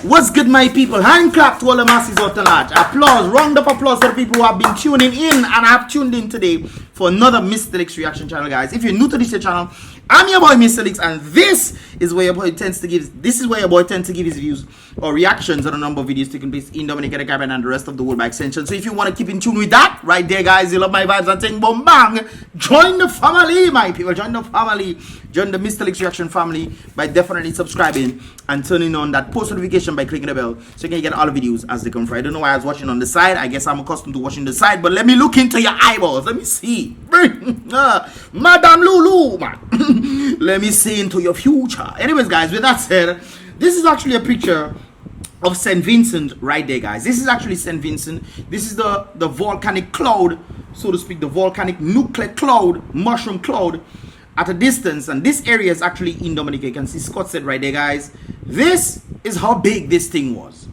What's good, my people? Hand clap to all the masses out the large. Applause, round up applause for the people who have been tuning in and have tuned in today for another Mystelics reaction channel, guys. If you're new to this channel, I'm your boy Mystelics, and this is where your boy tends to give his views or reactions on a number of videos taking place in Dominica, the Caribbean, and the rest of the world by extension. So if you want to keep in tune with that, right there, guys, you love my vibes and ting boom bang, join the family, my people. Join the family. Join the Mystelics reaction family by definitely subscribing and turning on that post notification by clicking the bell so you can get all the videos as they come through. I don't know why I was watching on the side. I guess I'm accustomed to watching the side, but let me look into your eyeballs. Let me see. Madame Lulu, man. Let me see into your future. Anyways, guys, with that said, this is actually a picture of St. Vincent right there, guys. This is actually St. Vincent. This is the volcanic cloud, so to speak, the volcanic nuclear cloud, mushroom cloud at a distance. And this area is actually in Dominica. You can see Scott said right there, guys. This is how big this thing was.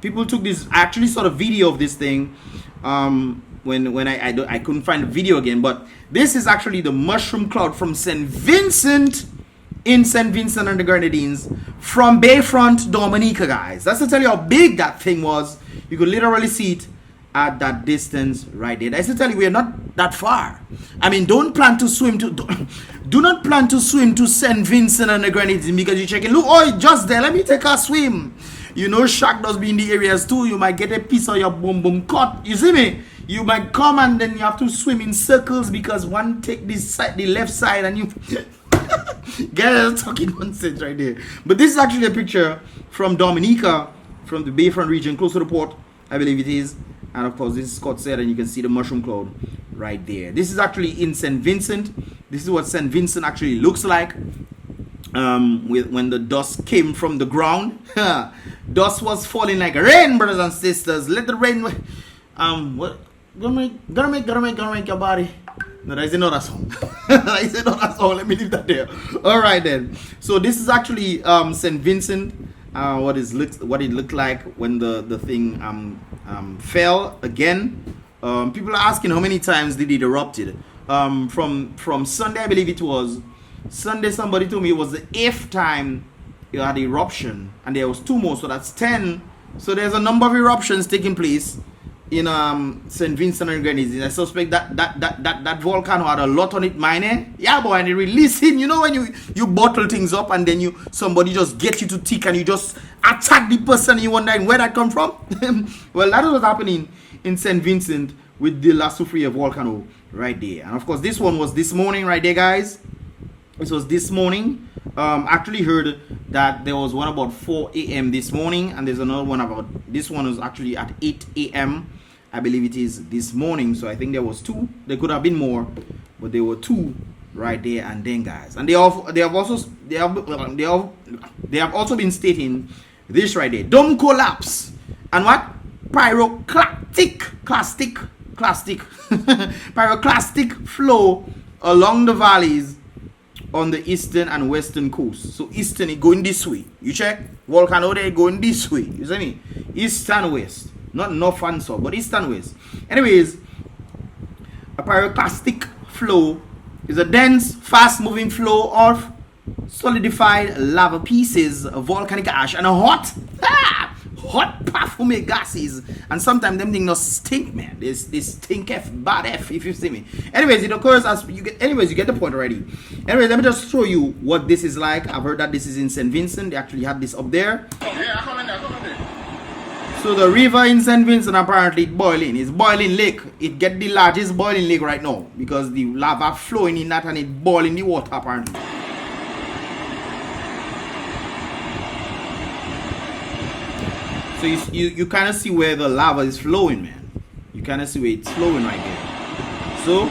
People took this, I actually saw a video of this thing when I couldn't find the video again, but this is actually the mushroom cloud from St. Vincent in St. Vincent and the Grenadines from Bayfront, Dominica, guys. That's to tell you how big that thing was. You could literally see it at that distance right there. That's to tell you we are not that far. I mean, don't plan to swim to do not plan to swim to St. Vincent and the Grenadines because you're checking, look, oh, it's just there, let me take a swim. You know, shark does be in the areas too. You might get a piece of your boom boom cut. You see me? You might come and then you have to swim in circles because one take this side, the left side, and you guys are talking nonsense right there. But this is actually a picture from Dominica, from the Bayfront region, close to the port, I believe it is. And of course, this is Scott said, and you can see the mushroom cloud right there. This is actually in St. Vincent. This is what St. Vincent actually looks like when the dust came from the ground. Dust was falling like rain, brothers and sisters. Let the rain what gonna make your body. No, that is another song. That is another song. Let me leave that there. All right then. So this is actually St. Vincent. What it looked like when the thing fell again. People are asking how many times did it erupted. From Sunday, I believe it was Sunday. Somebody told me it was the 8th time it had eruption, and there was 2 more, so that's 10. So there's a number of eruptions taking place in St. Vincent and Grenadines. I suspect that volcano had a lot on it, mine. Yeah, boy, and it releasing. You know when you bottle things up and then somebody just get you to tick and you just attack the person and you wondering where that come from. Well, that was happening in St. Vincent with the La Soufrière volcano right there. And of course, this one was this morning right there, guys. This was this morning. Actually heard that there was one about 4 a.m. this morning, and there's another one about, this one was actually at 8 a.m. I believe it is this morning. So I think there was 2. There could have been more, but there were 2 right there. And then, guys, and they have also been stating this right there: dome collapse and what pyroclastic flow along the valleys on the eastern and western coast. So eastern is going this way. You check, volcano there going this way. You see me? East and west, not north and south, but east and west. Anyways, a pyroclastic flow is a dense, fast-moving flow of solidified lava pieces of volcanic ash and a hot perfume gases, and sometimes them things just stink, man. They stink bad if you see me. Anyways, it occurs as you get the point already. Anyways, let me just show you what this is like. I've heard that this is in St. Vincent. They actually had this up there. Yeah, come in there. So the river in St. Vincent apparently boiling. It's boiling lake. It get the largest boiling lake right now because the lava flowing in that and it boiling the water apparently. So you kind of see where the lava is flowing, man. You kind of see where it's flowing right there. So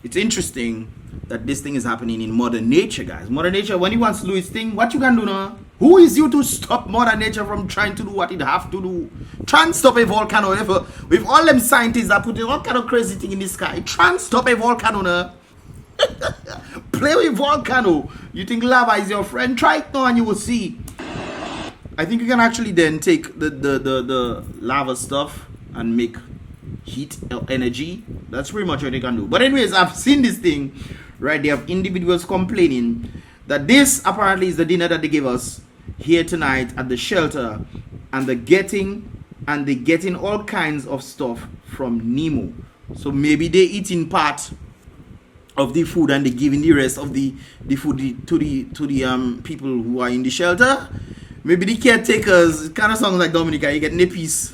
it's interesting that this thing is happening in Mother Nature, guys. Mother Nature, when he wants to do his thing, what you can do now? Who is you to stop Mother Nature from trying to do what it have to do? Try and stop a volcano. With all them scientists that put all kind of crazy thing in the sky, try and stop a volcano now. Play with volcano. You think lava is your friend? Try it now and you will see. I think you can actually then take the lava stuff and make heat energy. That's pretty much what you can do. But anyways, I've seen this thing right there of individuals complaining that this apparently is the dinner that they gave us here tonight at the shelter, and they're getting all kinds of stuff from Nemo. So maybe they're eating part of the food and they're giving the rest of the food to the people who are in the shelter. Maybe the caretakers, it kind of sounds like Dominica, you get a piece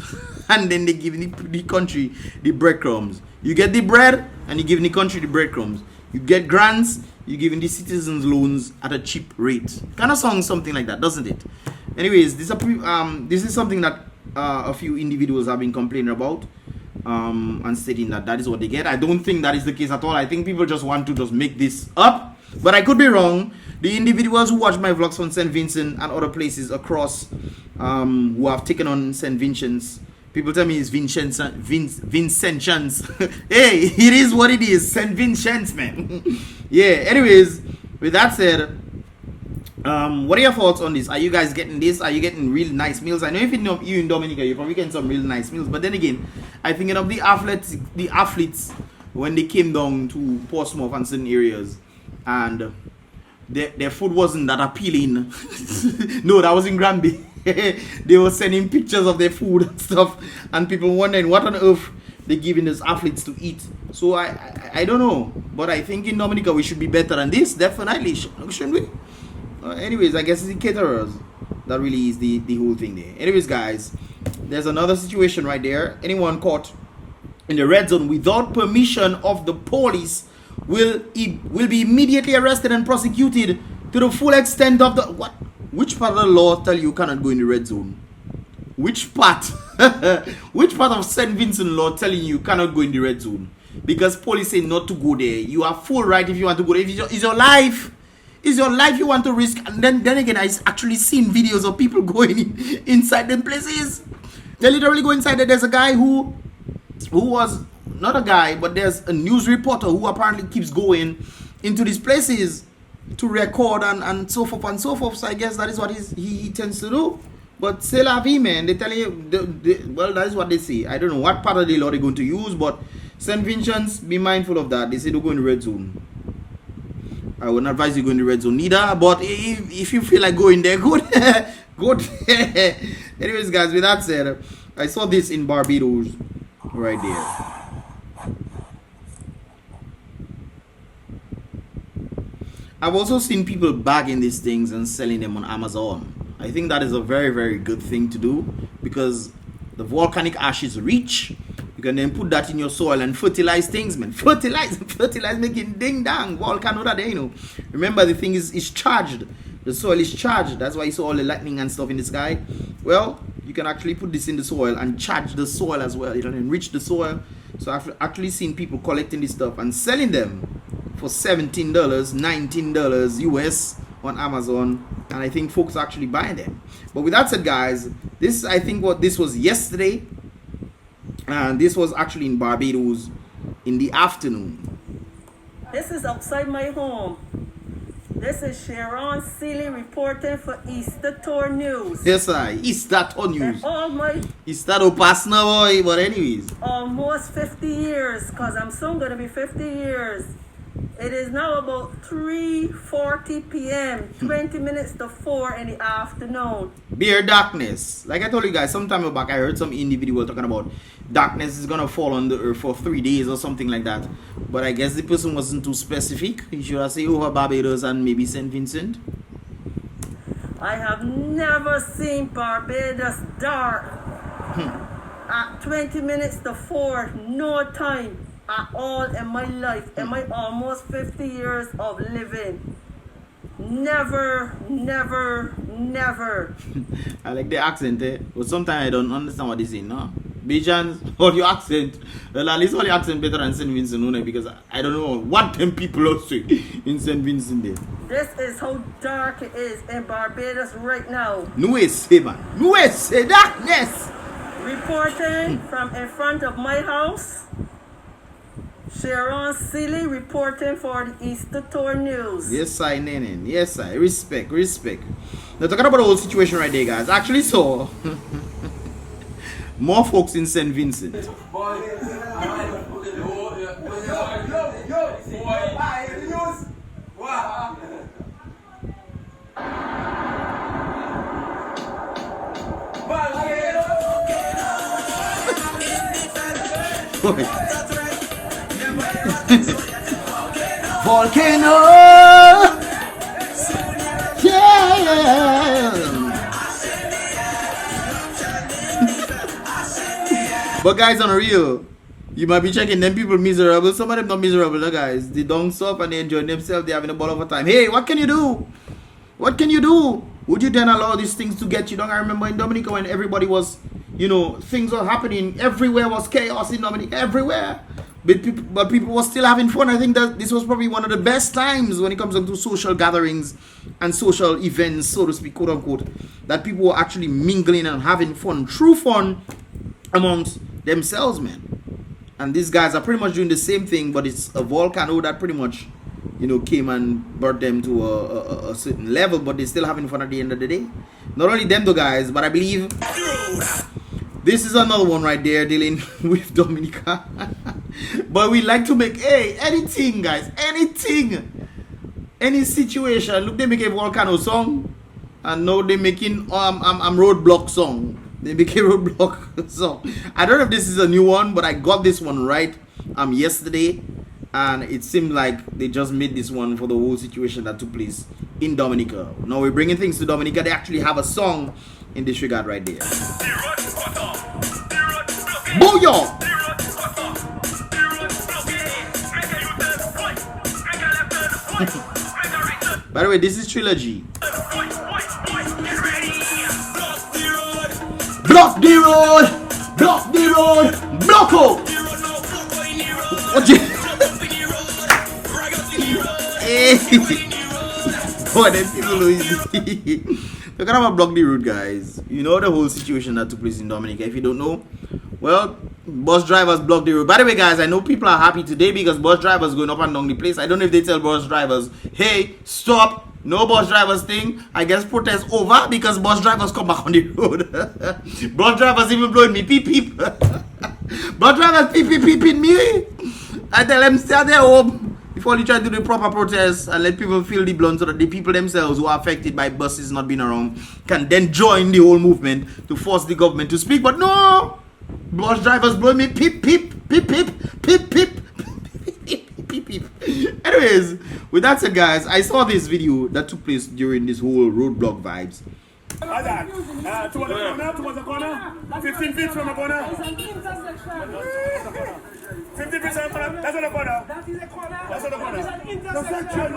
and then they give the country the breadcrumbs. You get the bread and you give the country the breadcrumbs. You get grants, you giving the citizens loans at a cheap rate. Kind of sounds something like that, doesn't it? Anyways, this is something that a few individuals have been complaining about, and stating that is what they get. I don't think that is the case at all. I think people just want to just make this up, but I could be wrong. The individuals who watch my vlogs from St. Vincent and other places across, who have taken on St. Vincent's, people tell me it's Vincentians. Hey, it is what it is, St. Vincent's, man. Yeah, anyways, with that said, what are your thoughts on this? Are you guys getting this? Are you getting really nice meals? I know if you in Dominica, you're probably getting some really nice meals, but then again, I thinking of the athletes when they came down to Portsmouth and certain areas, and their food wasn't that appealing. No, that was in Granby. They were sending pictures of their food and stuff, and people wondering what on earth they're giving these athletes to eat. So I don't know, but I think in Dominica we should be better than this, definitely, shouldn't we? Anyways, I guess it's the caterers that really is the whole thing there. Anyways, guys, there's another situation right there. Anyone caught in the red zone without permission of the police will be immediately arrested and prosecuted to the full extent of the what? Which part of the law tell you cannot go in the red zone? Which part? Which part of St. Vincent law telling you cannot go in the red zone? Because police say not to go there. You have full right if you want to go there. If it's your life. Is your life you want to risk? And then again, I actually seen videos of people going inside them places. They literally go inside there. There's a guy who was not a guy, but there's a news reporter who apparently keeps going into these places to record and so forth and so forth. So I guess that is what he tends to do. But c'est la vie, man. They tell you, well, that is what they say. I don't know what part of the law they're going to use, but St. Vincent's, be mindful of that. They say don't go in the red zone. I wouldn't advise you go in the red zone neither, but if you feel like going there, go there. Go there. Anyways, guys, with that said, I saw this in Barbados right there. I've also seen people bagging these things and selling them on Amazon. I think that is a very, very good thing to do because the volcanic ash is rich. You can then put that in your soil and fertilize things, man. Fertilize, making ding dang. Volcano that day, you know. Remember, the thing is charged. The soil is charged. That's why you saw all the lightning and stuff in the sky. Well, you can actually put this in the soil and charge the soil as well. It'll enrich the soil. So I've actually seen people collecting this stuff and selling them for $17, $19 US on Amazon. And I think folks are actually buying them. But with that said, guys, I think this was yesterday. And this was actually in Barbados in the afternoon. This is outside my home. This is Sharon Seeley reporting for Easter Tour News. Yes, sir. Easter Tour News. All my Easter don't pass now, boy. But anyways. Almost 50 years, because I'm soon going to be 50 years. It is now about 3:40 p.m., 20 minutes to 4 in the afternoon. Beer darkness. Like I told you guys, some time back, I heard some individual talking about darkness is going to fall on the earth for 3 days or something like that. But I guess the person wasn't too specific. You should have said over Barbados and maybe St. Vincent. I have never seen Barbados dark at 20 minutes to 4, no time at all in my life, in my almost 50 years of living. Never, never, never. I like the accent, eh? But sometimes I don't understand what they say, no? Bijan, all your accent, well, at least all your accent better than St. Vincent, because I don't know what them people are saying in St. Vincent there. This is how dark it is in Barbados right now. No way, say, man. No way, say darkness. Reporting from in front of my house, Sharon Seeley reporting for the Easter Tour News. Yes, I, Nenen. Yes, I. Respect. Now, talking about the whole situation right there, guys. Actually, saw more folks in St. Vincent. boy. Volcano. Yeah. But guys, on a real, you might be checking them people miserable. Some of them not miserable, no, guys. They don't stop and they enjoying themselves. They're having a ball of a time. Hey, what can you do? What can you do? Would you then allow these things to get you down? I remember in Dominica when everybody was, you know, things were happening. Everywhere was chaos in Dominica. Everywhere. But people were still having fun. I think that this was probably one of the best times when it comes to social gatherings and social events, so to speak, quote unquote, that people were actually mingling and having fun. True fun amongst themselves, man. And these guys are pretty much doing the same thing, but it's a volcano that pretty much, you know, came and brought them to a certain level, but they're still having fun at the end of the day. Not only them though, guys, but I believe this is another one right there dealing with Dominica. But we like to make, hey, anything, guys, anything, any situation. Look, they make a volcano song, and now they're making roadblock song. They became roadblock song. I don't know if this is a new one, but I got this one right yesterday, and it seemed like they just made this one for the whole situation that took place in Dominica. Now we're bringing things to Dominica. They actually have a song in this regard right there. Booyah! By the way, this is Trilogy. Block the road! Block the road! Blocko! What you? Hey! Boy, them people who is they're gonna block the road, guys. You know the whole situation that took place in Dominica. If you don't know, well, bus drivers blocked the road. By the way, guys, I know people are happy today because bus drivers going up and down the place. I don't know if they tell bus drivers, hey, stop. No bus drivers thing. I guess protest over because bus drivers come back on the road. Bus drivers even blowing me peep peep. Bus drivers peep peep peep in me. I tell them stay at their home before they try to do the proper protest and let people feel the blunt so that the people themselves who are affected by buses not being around can then join the whole movement to force the government to speak. But no, bus drivers blowing me peep peep peep peep peep peep. Anyways, with that said, guys, I saw this video that took place during this whole roadblock vibes. Towards the corner, 15 feet from the corner. 15 feet from the corner. That's on the corner. That is a corner. That's on the corner. It's an intersection.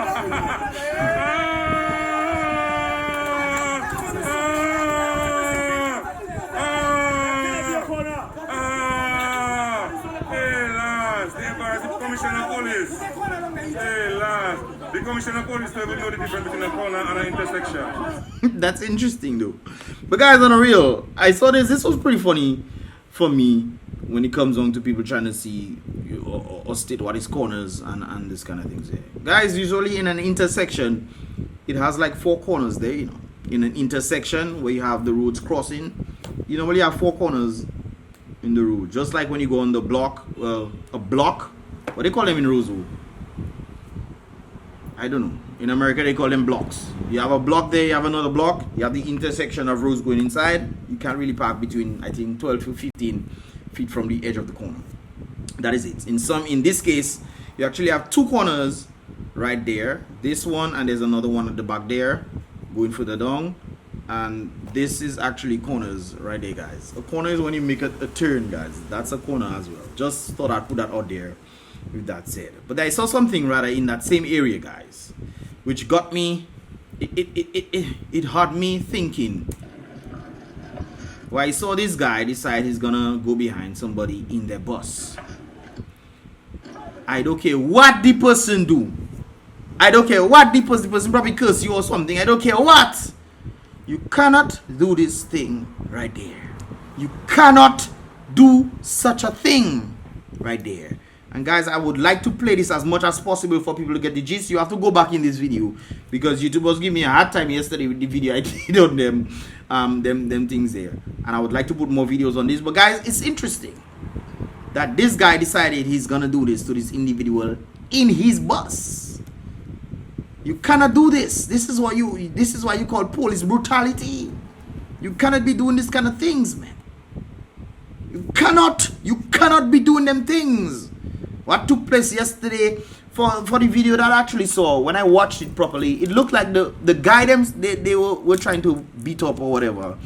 The commissioner of police don't know the difference between a corner and an intersection. That's interesting though. But guys, on a real, I saw this. This was pretty funny for me when it comes on to people trying to see or state what is corners and this kind of things there. Guys, usually in an intersection, it has like 4 corners there, you know. In an intersection where you have the roads crossing, you normally have 4 corners in the road. Just like when you go on the block, a block, what they call them in Roseville? I don't know. In America, they call them blocks. You have a block there, you have another block, you have the intersection of roads going inside. You can't really park between, I think, 12 to 15 feet from the edge of the corner. That is it. In this case, you actually have 2 corners right there. This one, and there's another one at the back there, going further down. And this is actually corners right there, guys. A corner is when you make a turn, guys. That's a corner as well. Just thought I'd put that out there. With that said, but I saw something rather in that same area, guys, which got me, it had me thinking. Well, I saw this guy decide he's gonna go behind somebody in their bus. I don't care what the person do. I don't care what the person probably curse you or something. I don't care what. You cannot do this thing right there. You cannot do such a thing right there. And guys, I would like to play this as much as possible for people to get the gist. You have to go back in this video because YouTube was giving me a hard time yesterday with the video I did on them things there. And I would like to put more videos on this. But guys, it's interesting that this guy decided he's gonna do this to this individual in his bus. You cannot do this. This is why you call police brutality. You cannot be doing this kind of things, man. You cannot cannot be doing them things. What took place yesterday for the video that I actually saw, when I watched it properly, it looked like the guy they were trying to beat up or whatever.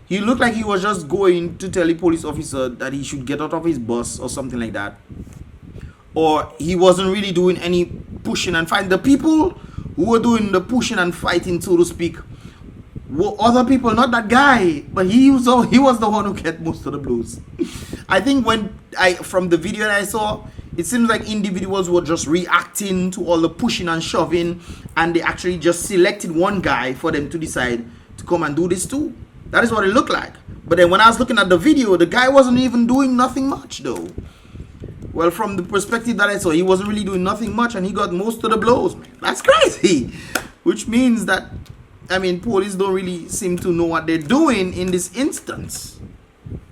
He looked like he was just going to tell the police officer that he should get out of his bus or something like that. Or he wasn't really doing any pushing and fighting. The people who were doing the pushing and fighting, so to speak, were other people, not that guy. But he was the one who get most of the blows. I think from the video that I saw, it seems like individuals were just reacting to all the pushing and shoving, and they actually just selected one guy for them to decide to come and do this too. That is what it looked like. But then when I was looking at the video, the guy wasn't even doing nothing much though. Well, from the perspective that I saw, he wasn't really doing nothing much, and he got most of the blows, man. That's crazy. Which means that, I mean, police don't really seem to know what they're doing in this instance.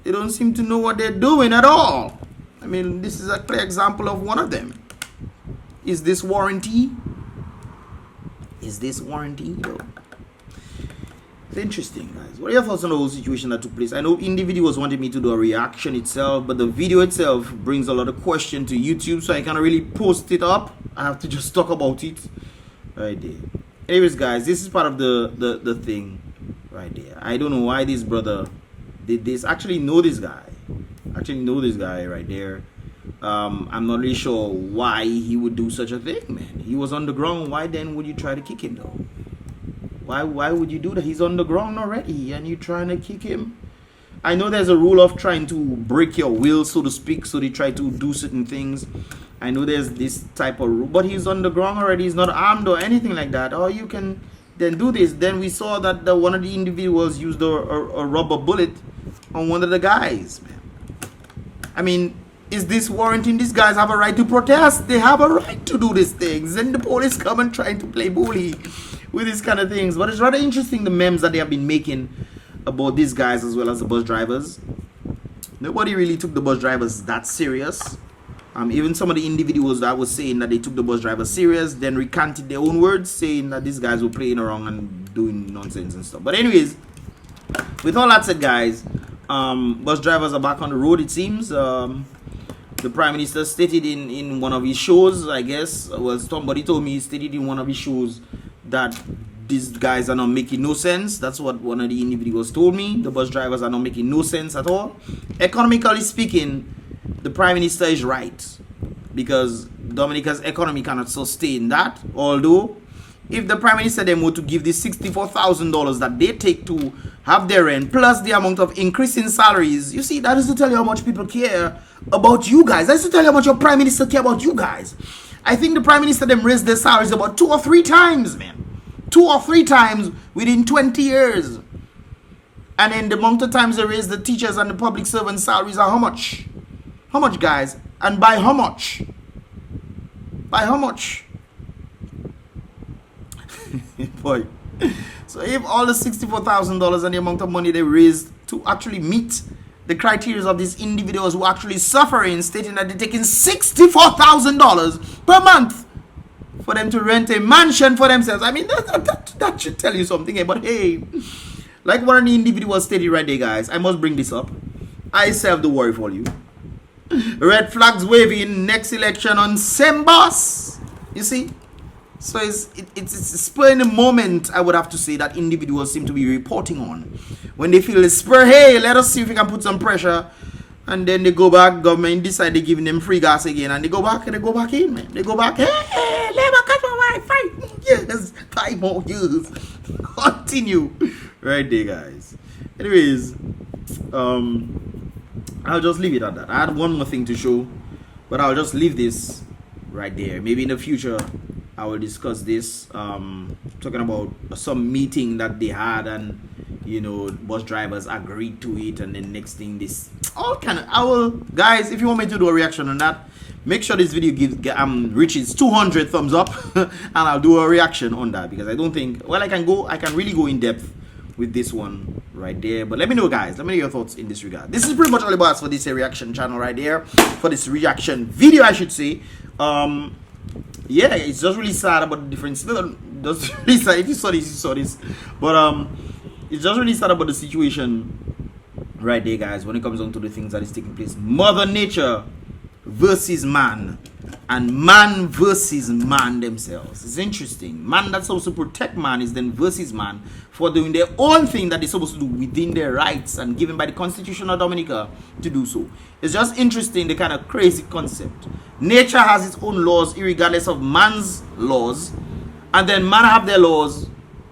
They don't seem to know what they're doing at all. I mean, this is a clear example of one of them. Is this warranty? Is this warranty though? It's interesting, guys. What are your thoughts on the whole situation that took place? I know individuals wanted me to do a reaction itself, but the video itself brings a lot of question to YouTube, so I can't really post it up. I have to just talk about it right there. Anyways, guys, this is part of the thing right there. I don't know why this brother did this. Actually know this guy. Right there. I'm not really sure why he would do such a thing, man. He was on the ground. Why then would you try to kick him though? Why would you do that? He's on the ground already and you're trying to kick him. I know there's a rule of trying to break your will, so to speak, so they try to do certain things. I know there's this type of rule, but he's on the ground already. He's not armed or anything like that. Or you can then do this. Then we saw that one of the individuals used a rubber bullet on one of the guys, man. I mean, is this warranting? These guys have a right to protest. They have a right to do these things. And the police come and trying to play bully with these kind of things. But it's rather interesting, the memes that they have been making about these guys as well as the bus drivers. Nobody really took the bus drivers that serious. Even some of the individuals that was saying that they took the bus drivers serious, then recanted their own words, saying that these guys were playing around and doing nonsense and stuff. But anyways, with all that said, guys, bus drivers are back on the road, it seems. The Prime Minister stated in one of his shows, I guess, well, somebody told me he stated in one of his shows that these guys are not making no sense. That's what one of the individuals told me. The bus drivers are not making no sense at all. Economically speaking, the Prime Minister is right, because Dominica's economy cannot sustain that. Although, if the Prime Minister then were to give this $64,000 that they take to have their rent, plus the amount of increase in salaries, you see, that is to tell you how much people care about you guys. That's to tell you how much your Prime Minister care about you guys. I think the Prime Minister them raised their salaries about 2 or 3 times, man. 2 or 3 times within 20 years. And then the amount of times they raised the teachers and the public servants' salaries are how much? How much, guys? And by how much? By how much? Boy. So if all the $64,000 and the amount of money they raised to actually meet the criteria of these individuals who are actually suffering, stating that they're taking $64,000 per month for them to rent a mansion for themselves. I mean, that should tell you something. But hey, like one of the individuals stated right there, guys, I must bring this up. I self the worry for you. Red flags waving next election on same boss. You see? So it's spurring the moment, I would have to say, that individuals seem to be reporting on. When they feel the spur, hey, let us see if we can put some pressure. And then they go back, government decide they're giving them free gas again. And they go back in, man. They go back, hey, Labour cut my wife, 5 years, 5 more years. Continue. Right there, guys. Anyways, I'll just leave it at that. I had one more thing to show, but I'll just leave this right there. Maybe in the future I will discuss this, talking about some meeting that they had, and you know, bus drivers agreed to it, and then next thing this all kind of, I will, guys, if you want me to do a reaction on that, make sure this video reaches 200 thumbs up and I'll do a reaction on that, because I don't think, well, I can really go in depth with this one right there. But let me know, guys, let me know your thoughts in this regard. This is pretty much all about us for this reaction channel right there, for this reaction video, I should say. Yeah, it's just really sad about the difference. Just really sad. If you saw this, you saw this. But it's just really sad about the situation right there, guys, when it comes down to the things that is taking place. Mother Nature versus man, and man versus man themselves. It's interesting. Man that's supposed to protect man is then versus man for doing their own thing that they're supposed to do within their rights and given by the Constitution of Dominica to do so. It's just interesting, the kind of crazy concept. Nature has its own laws irregardless of man's laws, and then man have their laws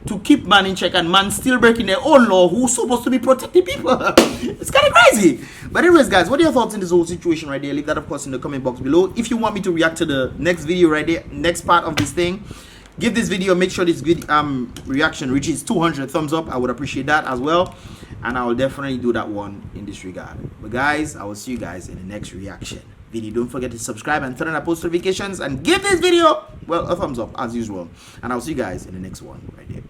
to keep man in check, and man still breaking their own law who's supposed to be protecting people. It's kind of crazy. But anyways, guys, what are your thoughts in this whole situation right there? Leave that, of course, in the comment box below. If you want me to react to the next video right there, next part of this thing, give this video, make sure this video reaction reaches 200 thumbs up. I would appreciate that as well, and I will definitely do that one in this regard. But guys, I will see you guys in the next reaction video. Don't forget to subscribe and turn on post notifications, and give this video, well, a thumbs up as usual, and I'll see you guys in the next one right there.